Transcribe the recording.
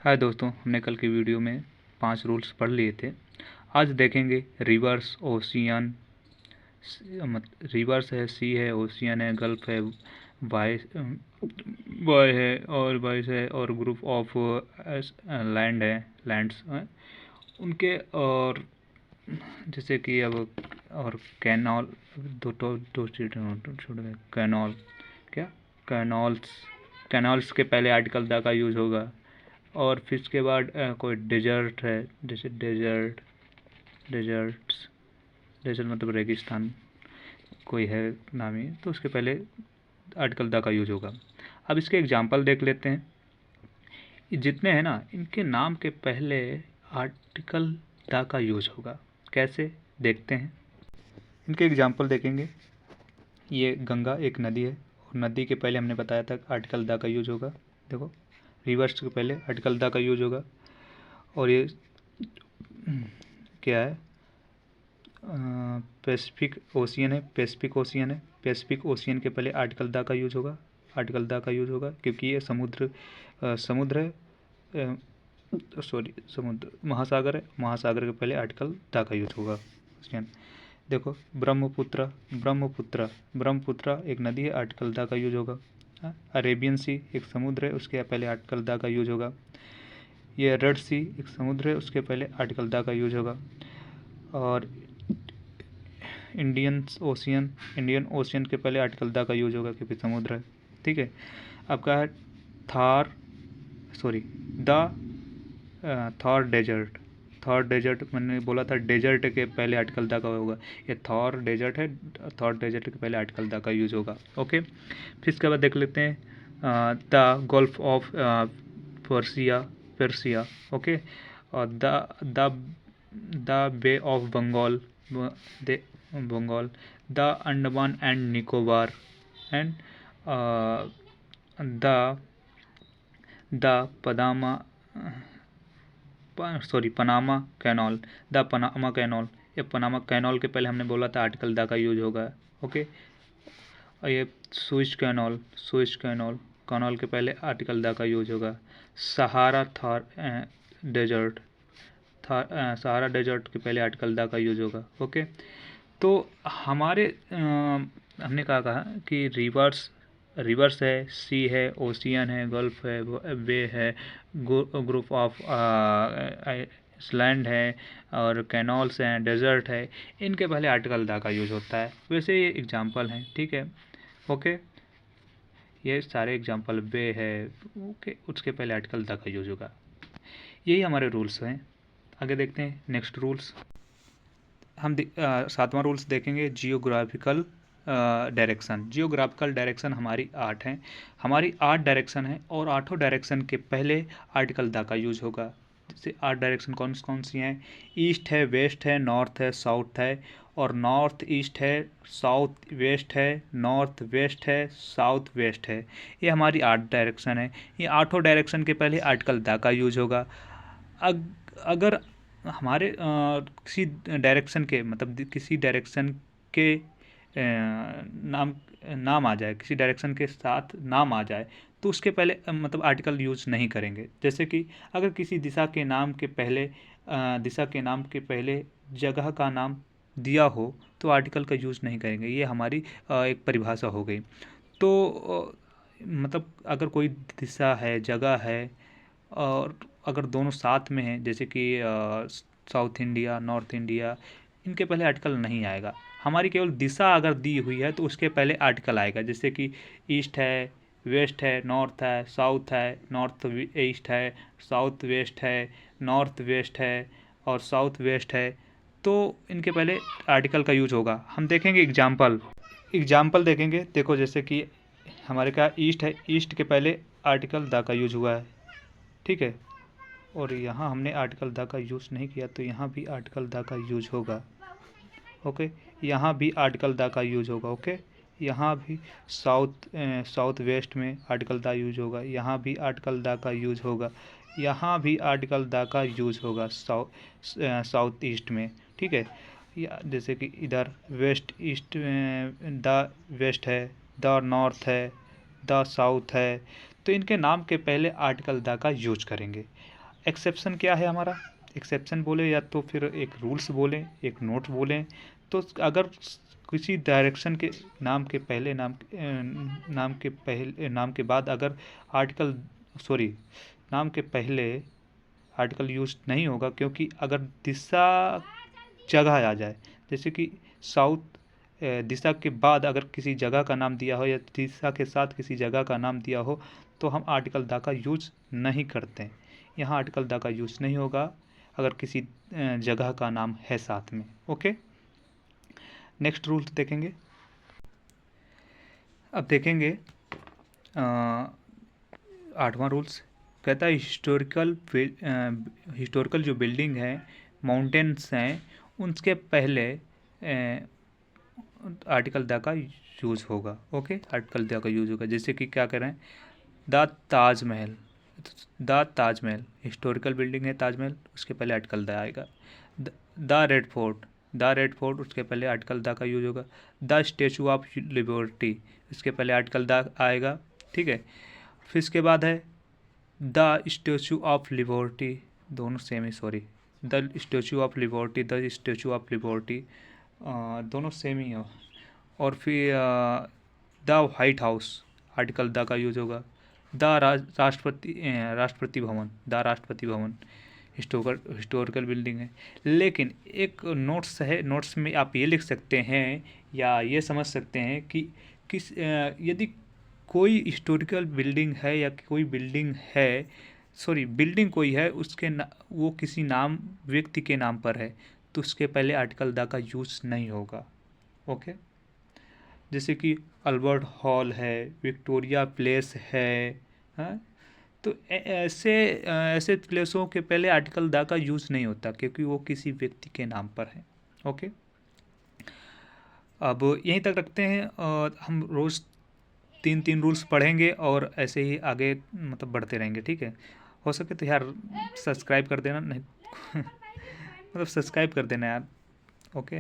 हाय दोस्तों, हमने कल की वीडियो में 5 रूल्स पढ़ लिए थे। आज देखेंगे रिवर्स, ओशियन, रिवर्स है, सी है, ओशियन है, गल्फ है, वाई वाई है और वाइस है, और ग्रुप ऑफ लैंड है, लैंड्स हैं उनके। और जैसे कि अब और कैनाल, दो छोटे कैनाल, क्या कैनाल्स, कैनाल्स के पहले आर्टिकल द का यूज़ होगा। और फिर इसके बाद कोई डेजर्ट है, जैसे डेजर्ट्स, डेजर्ट मतलब रेगिस्तान कोई है नामी, तो उसके पहले आर्टिकल द का यूज होगा। अब इसके एग्जांपल देख लेते हैं। जितने हैं ना, इनके नाम के पहले आर्टिकल द का यूज होगा। कैसे देखते हैं, इनके एग्जांपल देखेंगे। ये गंगा एक नदी है, और नदी के पहले हमने बताया था आर्टिकल द का यूज होगा। देखो, रिवर्स के पहले आर्टिकल द का यूज होगा। और ये क्या है, पैसिफिक ओशियन है, पैसिफिक ओशियन है। पैसिफिक ओशियन के पहले आर्टिकल द का यूज होगा, आर्टिकल द का यूज होगा, क्योंकि ये समुद्र है, सॉरी समुद्र, महासागर है, महासागर के पहले आर्टिकल द का यूज होगा ओशियन। देखो, ब्रह्मपुत्र, ब्रह्मपुत्र एक नदी है, आर्टिकल द का यूज होगा। अरेबियन सी एक समुद्र है, उसके पहले आर्टिकल द का यूज होगा। ये रेड सी एक समुद्र है, उसके पहले आर्टिकल द का यूज होगा। और इंडियन ओशियन के पहले आर्टिकल द का यूज होगा, क्योंकि समुद्र है। ठीक है। आपका है थॉर डेजर्ट। थॉर डेजर्ट मैंने बोला था, डेजर्ट के पहले आर्टिकल द का होगा। ये थॉर डेजर्ट है, थॉर डेजर्ट के पहले आर्टिकल द का यूज होगा। ओके, फिर इसके बाद देख लेते हैं the gulf of Persia. Okay, और the bay of Bengal, the Andaman and Nicobar, and the Panama canal, the Panama canal. ये पनामा कैनाल के पहले हमने बोला था आर्टिकल द का यूज होगा। ओके, और ये सुएज कैनाल के पहले आर्टिकल द का यूज होगा। सहारा डेजर्ट, सहारा डेजर्ट के पहले आर्टिकल द का यूज होगा। ओके, तो हमारे हमने कहा कि रिवर्स है, सी है, ओशियन है, गल्फ है, बे है, ग्रुप ऑफ लैंड है, और कैनाल्स हैं, डेजर्ट है। इनके पहले आर्टिकल द का यूज होता है। वैसे ये एग्जांपल हैं, ठीक है। ओके, ये सारे एग्जांपल बे है, ओके, उसके पहले आर्टिकल द का यूज होगा। यही हमारे रूल्स हैं। आगे देखते हैं नेक्स्ट रूल्स। हम 7वां रूल्स देखेंगे, जियोग्राफिकल डायरेक्शन। जियोग्राफिकल डायरेक्शन हमारी 8 हैं, हमारी 8 डायरेक्शन है, और 8 डायरेक्शन के पहले आर्टिकल द का यूज होगा। जैसे 8 डायरेक्शन कौन सी हैं? ईस्ट है, वेस्ट है, नॉर्थ है, साउथ है, और नॉर्थ ईस्ट है, साउथ वेस्ट है, नॉर्थ वेस्ट है, साउथ वेस्ट है। ये हमारी 8 डायरेक्शन है। ये 8 डायरेक्शन के पहले आर्टिकल द का यूज होगा। अगर हमारे किसी डायरेक्शन के, मतलब किसी डायरेक्शन के नाम आ जाए, किसी डायरेक्शन के साथ नाम आ जाए, तो उसके पहले मतलब आर्टिकल यूज नहीं करेंगे। जैसे कि अगर किसी दिशा के नाम के पहले जगह का नाम दिया हो, तो आर्टिकल का यूज नहीं करेंगे। ये हमारी एक परिभाषा हो गई। तो मतलब अगर कोई दिशा है, जगह है, और अगर दोनों साथ में हैं, जैसे कि साउथ इंडिया, नॉर्थ इंडिया, इनके पहले आर्टिकल नहीं आएगा। हमारी केवल दिशा अगर दी हुई है तो उसके पहले आर्टिकल आएगा। जैसे कि ईस्ट है, वेस्ट है, नॉर्थ है, साउथ है, नॉर्थ ईस्ट है, साउथ वेस्ट है, नॉर्थ वेस्ट है, और साउथ वेस्ट है, तो इनके पहले आर्टिकल का यूज होगा। हम देखेंगे एग्जाम्पल देखेंगे। देखो, जैसे कि हमारे का ईस्ट है, ईस्ट के पहले आर्टिकल द का यूज हुआ है, ठीक है। और यहाँ हमने आर्टिकल द का यूज़ नहीं किया, तो यहाँ भी आर्टिकल द का यूज होगा। ओके, यहाँ भी आर्टिकल द का यूज होगा। ओके, यहाँ भी साउथ वेस्ट में आर्टिकल द यूज होगा, यहाँ भी आर्टिकल द का यूज होगा, यहाँ भी आर्टिकल द का यूज होगा साउथ ईस्ट में, ठीक है। जैसे कि इधर वेस्ट ईस्ट, द वेस्ट है, द नॉर्थ है, द साउथ है, तो इनके नाम के पहले आर्टिकल द का यूज करेंगे। एक्सेप्शन क्या है हमारा? एक्सेप्शन बोले या तो फिर एक रूल्स बोलें, एक नोट बोलें। तो अगर किसी डायरेक्शन के नाम के पहले नाम के बाद अगर आर्टिकल नाम के पहले आर्टिकल यूज नहीं होगा, क्योंकि अगर दिशा जगह आ जाए, जैसे कि साउथ दिशा के बाद अगर किसी जगह का नाम दिया हो या दिशा के साथ किसी जगह का नाम दिया हो, तो हम आर्टिकल द का यूज नहीं करते। यहाँ आर्टिकल द का यूज नहीं होगा अगर किसी जगह का नाम है साथ में। ओके, नेक्स्ट रूल देखेंगे। अब देखेंगे 8वां रूल्स कहता है हिस्टोरिकल जो बिल्डिंग है, माउंटेन्स हैं, उनके पहले आर्टिकल द का यूज़ होगा। ओके, आर्टिकल द का यूज़ होगा। जैसे कि क्या कह रहे हैं, द ताजमहल हिस्टोरिकल बिल्डिंग है, ताजमहल, उसके पहले आर्टिकल द आएगा। द रेड फोर्ट उसके पहले आर्टिकल द का यूज होगा। द स्टेचू ऑफ लिबर्टी, इसके पहले आर्टिकल द आएगा। ठीक है, फिर इसके बाद है द स्टेचू ऑफ लिबर्टी, दोनों सेम है, sorry, the statue of liberty, the statue of liberty, दोनों सेम ही है। और फिर the white house, article the का यूज होगा। The Rashtrapati Bhavan historical building है। लेकिन एक नोट्स है, नोट्स में आप ये लिख सकते हैं या ये समझ सकते हैं कि यदि कोई हिस्टोरिकल बिल्डिंग है या कोई बिल्डिंग है, बिल्डिंग कोई है, वो किसी नाम व्यक्ति के नाम पर है, तो उसके पहले आर्टिकल द का यूज नहीं होगा। ओके, जैसे कि अल्बर्ट हॉल है, विक्टोरिया प्लेस है, हाँ, तो ऐसे प्लेसों के पहले आर्टिकल द का यूज़ नहीं होता, क्योंकि वो किसी व्यक्ति के नाम पर है। ओके, अब यहीं तक रखते हैं और हम रोज़ 3 रूल्स पढ़ेंगे और ऐसे ही आगे मतलब बढ़ते रहेंगे। ठीक है, हो सके तो यार सब्सक्राइब कर देना, नहीं मतलब सब्सक्राइब कर देना यार। ओके।